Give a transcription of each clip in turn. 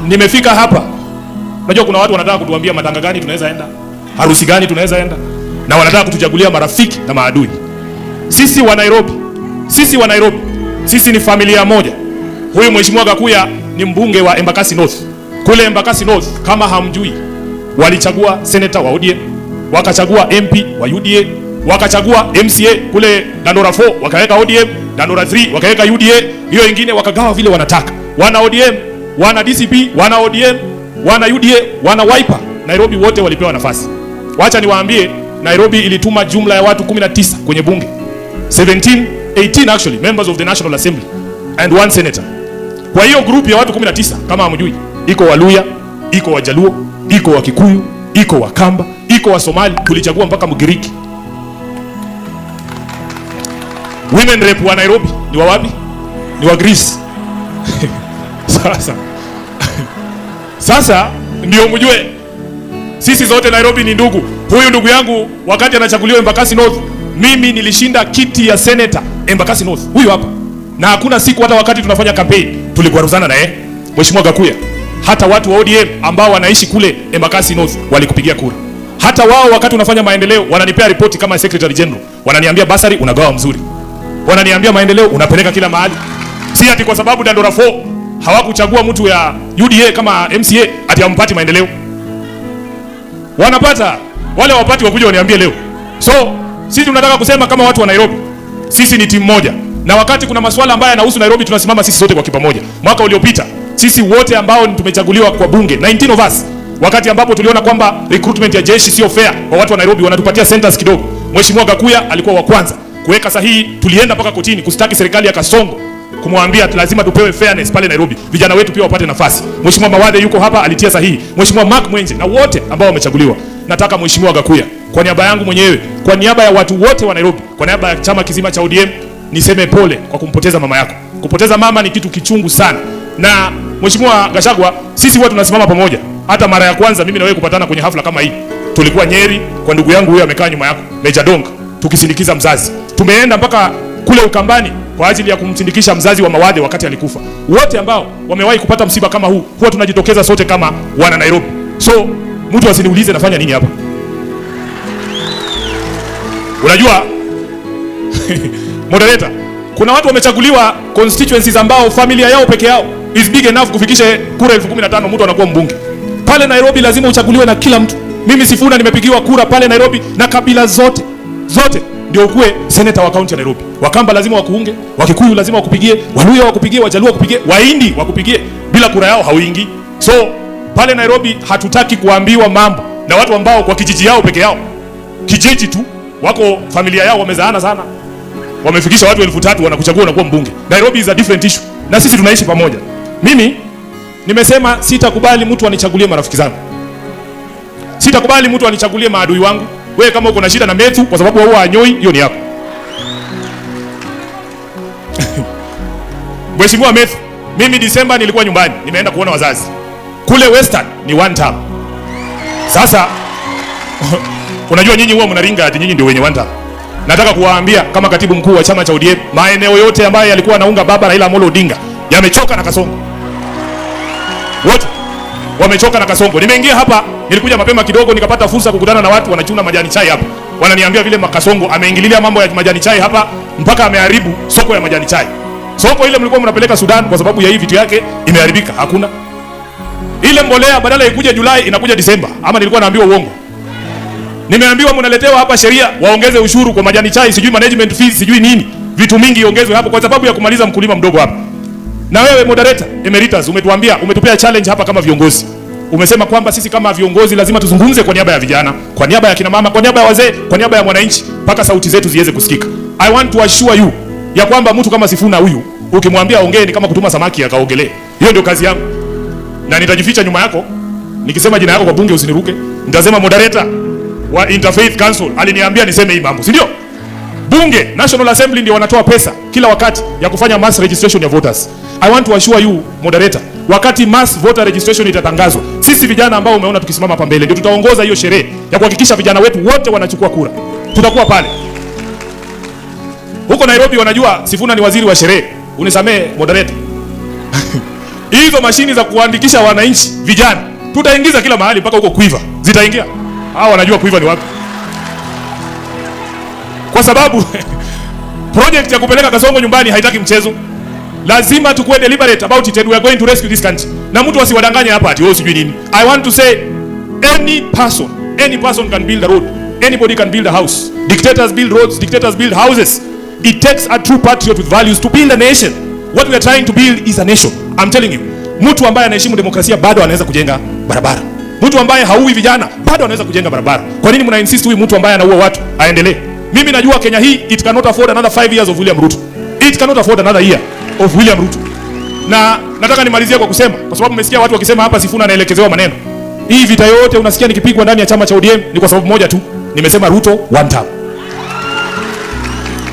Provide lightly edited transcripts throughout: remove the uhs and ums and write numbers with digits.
nimefika hapa, unajua kuna watu wanataka kutuambia matanga gani tunaweza enda, harusi gani tunaweza enda, na wanataka kutuchagulia marafiki na maadui. Sisi wa Nairobi, sisi ni familia moja. Huyu Mheshimiwa Gakuya ni mbunge wa Embakasi North. Kule Embakasi North, kama hamjui, walichagua senator wa ODM, wakachagua MP wa UDA, wakachagua MCA kule Dandora 4 wakaweka ODM, Dandora 3 wakaweka UDA, hiyo ingine wakagawa vile wanataka. Wana ODM, wana DCP, wana ODM, wana UDA, wana Wiper. Nairobi wote walipewa nafasi. Wacha niwaambie, Nairobi ilituma jumla ya watu 19 kwenye bunge. 18 actually members of the National Assembly and one senator. Kwa hiyo group ya watu 19 kama hamjui, iko Waluya, iko Wajaluo, iko Wakikuyu, iko Wakamba, iko wa Somali, tulichagua mpaka Mgiriki. Women rep wa Nairobi ni wa wapi? Ni wa Greece. Sasa ndio mjue sisi zote Nairobi ni ndugu. Huyu ndugu yangu wakati anachaguliwa Embakasi North, mimi nilishinda kiti ya senator Embakasi North. Huyu hapa. Na hakuna siku hata wakati tunafanya campaign tulikwaruzana na yeye. Mheshimiwa Gakuya, hata watu wa ODM ambao wanaishi kule Embakasi North walikupigia kura. Hata wao wakati unafanya maendeleo wananipea ripoti kama Secretary General. Wananiambia basari unagawa mzuri. Wananiambia maendeleo unapeleka kila mahali. Si ati kwa sababu Dandora 4 hawakuchagua mtu ya UDA kama MCA ati hampati maendeleo. Wanapata. Wale wapati wakuja waniambie leo. So, sisi tunataka kusema kama watu wa Nairobi, sisi ni timu moja. Na wakati kuna masuala ambayo yanahusu Nairobi tunasimama sisi sote kwa kipamoja. Mwaka uliopita, sisi wote ambao tumechaguliwa kwa bunge, 19 of us, wakati ambapo tuliona kwamba recruitment ya jeshi sio fair kwa watu wa Nairobi, wanatupatia centers kidogo. Mheshimiwa Gakuya alikuwa wa kwanza kuweka sahihi. Tulienda mpaka kotini kustaki serikali ya Kasongo kumwambia lazima tupewe fairness pale Nairobi. Vijana wetu pia wapate nafasi. Mheshimiwa Mawadhe yuko hapa alitia sahihi. Mheshimiwa Mark Mwenje na wote ambao wamechaguliwa. Nataka Mheshimiwa Gakuya, kwa niaba yangu mwenyewe, kwa niaba ya watu wote wa Nairobi, kwa niaba ya chama kizima cha ODM, niseme pole kwa kumpoteza mama yako. Kupoteza mama ni kitu kichungu sana. Na Mheshimiwa Gachagua, sisi wote tunasimama pamoja. Hata mara ya kwanza mimi na wewe kupatana kwenye hafla kama hii, tulikuwa Nyeri kwa ndugu yangu huyo amekaa nyuma yako, Major Dong, tukisindikiza mzazi. Tumeenda mpaka kule Ukambani kwa ajili ya kumsindikisha mzazi wa Mawadhe wakati alikufa. Wote ambao wamewahi kupata msiba kama huu, huwa tunajitokeza sote kama wana Nairobi. So, mtu asiniulize nafanya nini hapa. Unajua moderator, kuna watu wamechaguliwa constituencies ambao familia yao peke yao is big enough kufikisha kura 15,000 mtu anakuwa mbunge. Pale Nairobi lazima uchaguliwe na kila mtu. Mimi Sifuna nimepigiwa kura pale Nairobi na kabila zote ndio ukuwe senator wa county ya Nairobi. Wakamba lazima wakuunge, Wakikuyu lazima wakupigie, Waluya wakupigie, Wajaluo wakupigie, Wahindi wakupigie. Bila kura yao hauingi. So pale Nairobi hatutaki kuambiwa mambo na watu ambao kwa kijiji yao peke yao, kijiji tu wako familia yao wamezaana sana, wamefikisha watu 3,000 wanakuchagua unakuwa mbunge. Nairobi is a different issue na sisi tunaishi pamoja. Mimi nimesema sitakubali mtu anichagulie marafiki zangu, sitakubali mtu anichagulie maadui wangu. Wewe kama uko na shida na Methu kwa sababu wewe anyoi, hiyo ni yako. Mheshimiwa Methu, mimi Disemba nilikuwa nyumbani, nimeenda kuona wazazi. Kule Western ni one term. Sasa unajua nyinyi huwa mnaringa ati nyinyi ndio wenye one term. Nataka kuwaambia kama katibu mkuu wa chama cha ODM, maeneo yote ambayo yalikuwa naunga baba Raila Amolo Odinga yamechoka na Kasongo. Wote wamechoka na Kasongo. Nimeingia hapa, nilikuja mapema kidogo nikapata fursa kukutana na watu wanachuna majani chai hapa. Wananiambia vile Kasongo ameingililia mambo ya majani chai hapa mpaka ameharibu soko ya majani chai. Soko ile mlikuwa mnapeleka Sudan kwa sababu ya hii vitu yake imeharibika, hakuna. Ile mbolea badala ikuje Julai inakuja Disemba. Ama nilikuwa naambiwa uongo? Nimeambiwa mnaletewa hapa sheria waongeze ushuru kwa majani chai, sijui management fees, sijui nini. Vitu mingi iongezwe hapo kwa sababu ya kumaliza mkulima mdogo hapa. Na wewe moderator emeritus umetuambia, umetupea challenge hapa kama viongozi. Umesema kwamba sisi kama viongozi lazima tuzungumze kwa niaba ya vijana, kwa niaba ya kina mama, kwa niaba ya wazee, kwa niaba ya mwananchi mpaka sauti zetu ziweze kusikika. I want to assure you ya kwamba mtu kama Sifuna huyu ukimwambia ongee ni kama kutuma samaki akaogelee. Hiyo ndio kazi yangu. Na nitajificha nyuma yako. Nikisema jina yako kwa bunge usiniruke. Nitasema moderator wa Interfaith Council aliniambia niseme hii mambo, si ndio? Bunge, National Assembly ndio wanatoa pesa kila wakati ya kufanya mass registration ya voters. I want to assure you moderator, wakati mass voter registration itatangazwa, sisi vijana ambao umeona tukisimama hapa mbele ndio tutaongoza hiyo sherehe ya kuhakikisha vijana wetu wote wanachukua kura. Tutakuwa pale. Huko Nairobi wanajua Sifuna ni waziri wa sherehe. Unisamee moderator. hizo mashini za kuandikisha wananchi vijana tutaingiza kila mahali mpaka huko Quiver. Zitaingia. Hao wanajua Quiver ni wapi. Kwa sababu project ya kupeleka Kasongo nyumbani haitaki mchezo. Lazima tukue deliberate about it and we are going to rescue this country. Na mtu asiwadanganye hapa ati wewe sijui nini. I want to say any person can build a road. Anybody can build a house. Dictators build roads, dictators build houses. It takes a true patriot with values to build a nation. What we are trying to build is a nation. I'm telling you. Mtu ambaye anaheshimu demokrasia bado anaweza kujenga barabara. Mtu ambaye haui vijana bado anaweza kujenga barabara. Kwa nini mna insist huyu mtu ambaye anaua watu aendelee? Mimi najua Kenya hii it cannot afford another 5 years of William Ruto. It cannot afford another year of William Ruto. Na nataka nimalizie kwa kusema, kwa sababu mmesikia watu wakisema hapa Sifuna anaelekezewa maneno. Hii vita yote unasikia nikipigwa ndani ya chama cha ODM ni kwa sababu moja tu. Nimesema Ruto one term.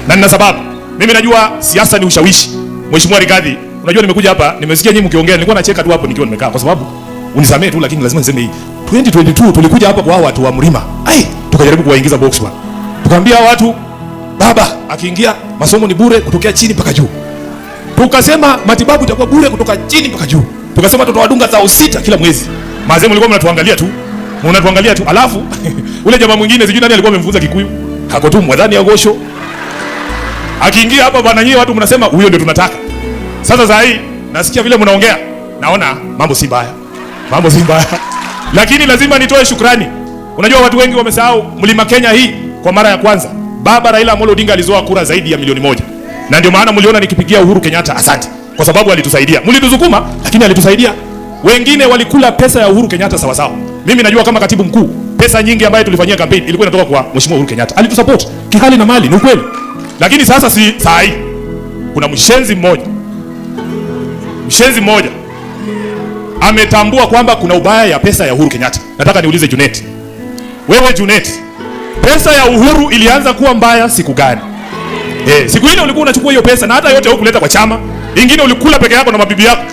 Na nina sababu. Mimi najua siasa ni ushawishi. Mheshimiwa Rigathi, unajua nimekuja hapa, nimesikia nyinyi mkiongea, nilikuwa nacheka tu hapo nikiwa nimekaa kwa sababu unisamee tu, lakini lazima niseme hii. 2022 tulikuja hapa kwa watu wa Mlima. Tukajaribu kuwaingiza box bwana. Tukaambia watu baba akiingia masomo ni bure kutokea chini mpaka juu. Tukasema matibabu itakuwa bure kutoka chini mpaka juu. Tukasema tutawadunga zao 6 kila mwezi. Mazee mlikuwa mnatuangalia tu. Mnatuangalia tu. Alafu ule jamaa mwingine sijui nani alikuwa amemfunza Kikuyu. Hako tu mwadhani ya gosho. Akiingia hapa bwana nyie watu mnasema huyo ndio tunataka. Sasa saa hii nasikia vile mnaongea. Naona mambo si mbaya. Mambo si mbaya. Lakini lazima nitoe shukrani. Unajua watu wengi wamesahau Mlima Kenya hii kwa mara ya kwanza Baba Raila Amolo Odinga alizoa kura zaidi ya milioni 1. Na ndio maana mliona nikipigia Uhuru Kenyatta asante. Kwa sababu alitusaidia. Mlituzukuma lakini alitusaidia. Wengine walikula pesa ya Uhuru Kenyatta sawa sawa. Mimi najua kama katibu mkuu pesa nyingi ambayo tulifanyia campaign ilikuwa inatoka kwa Mheshimiwa Uhuru Kenyatta. Alitusupport kihali na mali, ni ukweli. Lakini sasa si saa hii kuna mshenzi mmoja ametambua kwamba kuna ubaya ya pesa ya Uhuru Kenyatta. Nataka niulize Junet. Wewe Junet, pesa ya Uhuru ilianza kuwa mbaya siku gani? Siku ile ulikuwa unachukua hiyo pesa na hata yote hukuleta kwa chama. Ingine ulikula peke yako na mabibi yako.